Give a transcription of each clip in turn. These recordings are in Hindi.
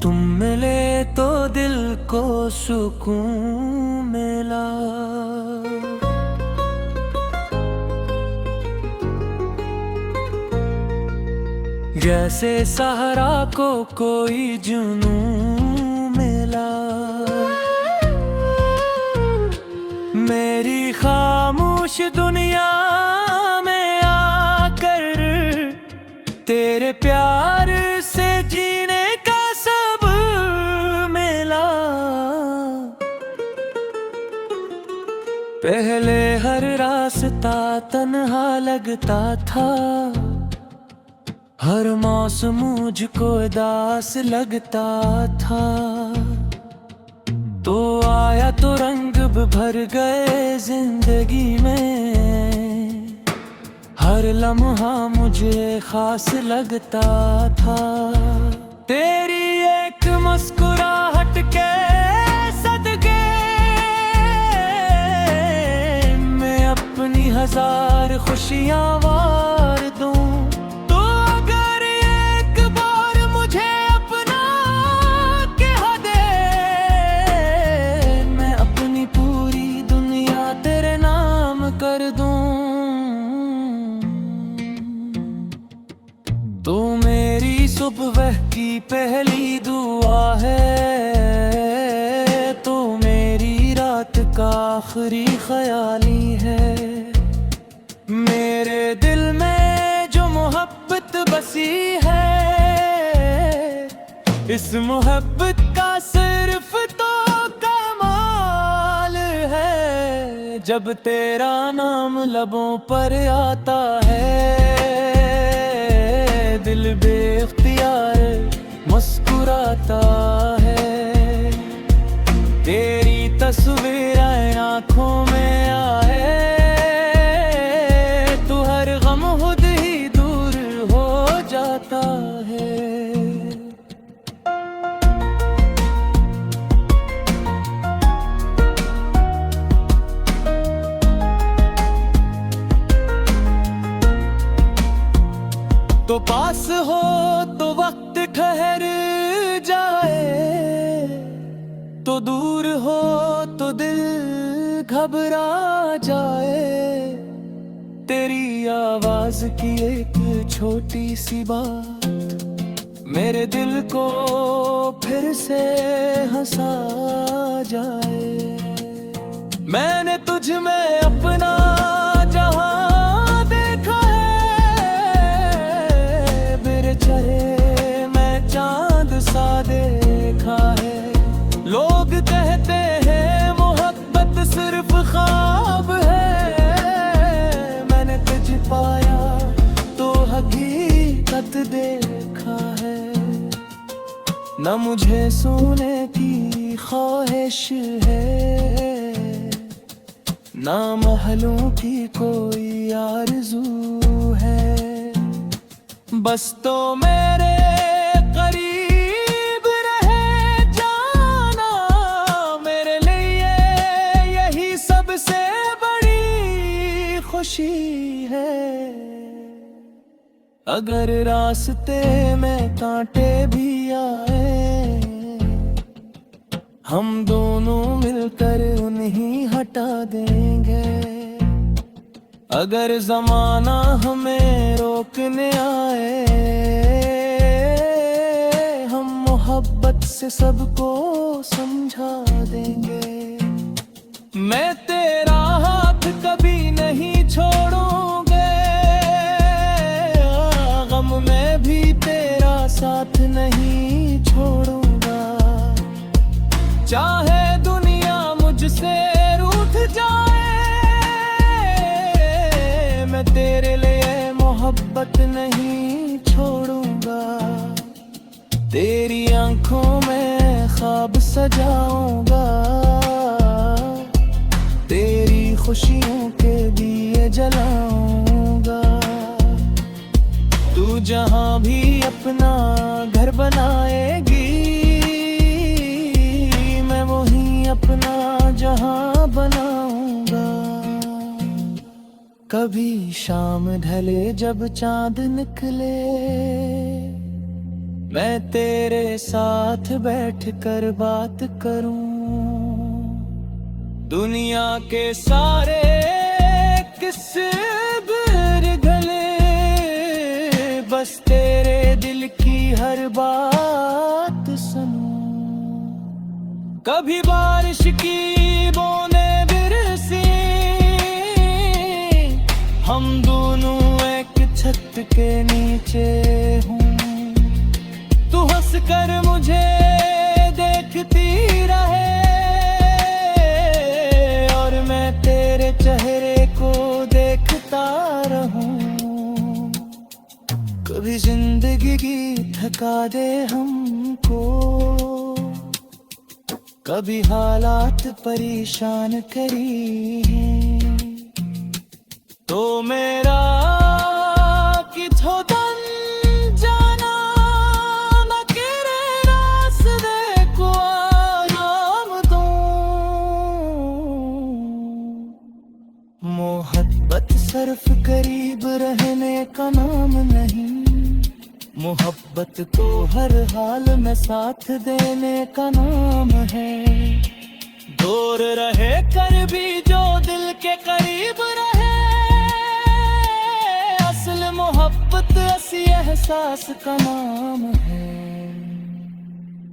तुम मिले तो दिल को सुकून मिला। जैसे सहरा को कोई जुनून मिला। मेरी खामोश दुनिया में आकर तेरे प्यार से जीने का सब मिला। पहले हर रास्ता तन्हा लगता था, हर मौसम मुझको उदास लगता था। तो आया तो रंग भर गए जिंदगी में, हर लम्हा मुझे खास लगता था। तेरी एक मुस्कुराहट के सदके मैं अपनी हजार खुशियां वार दूं। कर दूं तो मेरी सुबह की पहली दुआ है, तो मेरी रात का आखिरी ख्याली है। मेरे दिल में जो मोहब्बत बसी है, इस मोहब्बत का सिर्फ तो जब तेरा नाम लबों पर आता है। दिल बेख्तियार मुस्कुराता है, तेरी तस्वीर आँखों में आए तो हर गम खुद ही दूर हो जाता है। तो पास हो तो वक्त ठहर जाए, तो दूर हो तो दिल घबरा जाए। तेरी आवाज की एक छोटी सी बात मेरे दिल को फिर से हंसा जाए। मैंने तुझ में अपना देखा है। लोग कहते हैं मोहब्बत सिर्फ ख्वाब है, मैंने तुझ पाया तो हकीकत देखा है। न मुझे सोने की ख्वाहिश है, ना महलों की कोई आरज़ू है। बस तो मेरे खुशी है। अगर रास्ते में कांटे भी आए, हम दोनों मिलकर उन्हें हटा देंगे। अगर ज़माना हमें रोकने आए, हम मोहब्बत से सबको समझा देंगे। मैं तेरा हाथ कभी नहीं छोड़ूंगा, गम में भी तेरा साथ नहीं छोड़ूंगा। चाहे दुनिया मुझसे रूठ जाए, मैं तेरे लिए मोहब्बत नहीं छोड़ूंगा। तेरी आंखों में ख्वाब सजाऊंगा, तेरी खुशियों के दिए जलाऊंगा। तू जहां भी अपना घर बनाएगी, मैं वहीं अपना जहां बनाऊंगा। कभी शाम ढले जब चांद निकले, मैं तेरे साथ बैठ कर बात करूं, दुनिया के सारे किस्से बिखर गले, बस तेरे दिल की हर बात सुनूं। कभी बारिश की बूंदें बरसी, हम दोनों एक छत के नीचे हूँ, तू हंस कर मुझे देखती रहे और मैं तेरे चेहरे को देखता रहूं। कभी जिंदगी की थका दे हमको, कभी हालात परेशान करी हैं, तो मेरा किथो दन जाना न केरे रास्ते को आराम दूं। मोहब्बत सिर्फ करीब रहने का नाम नहीं, मोहब्बत तो हर हाल में साथ देने का नाम है। दूर रहे कर भी जो दिल के करीब रहे, असल मोहब्बत ऐसी एहसास का नाम है।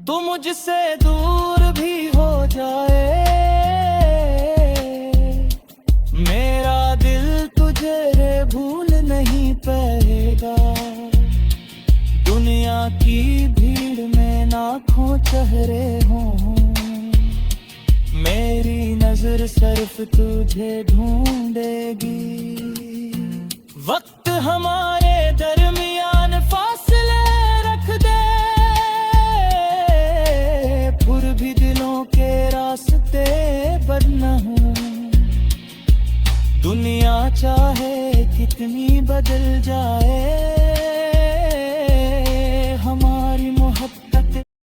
तू मुझसे दूर भी हो जाए, मेरा दिल तुझे भूल नहीं पाएगा। दुनिया की भीड़ में लाखों चेहरे हों, मेरी नजर सिर्फ तुझे ढूंढेगी। वक्त हमारे दरमियान फासले रख दे, फिर भी दिलों के रास्ते बदना हो। दुनिया चाहे कितनी बदल जाए,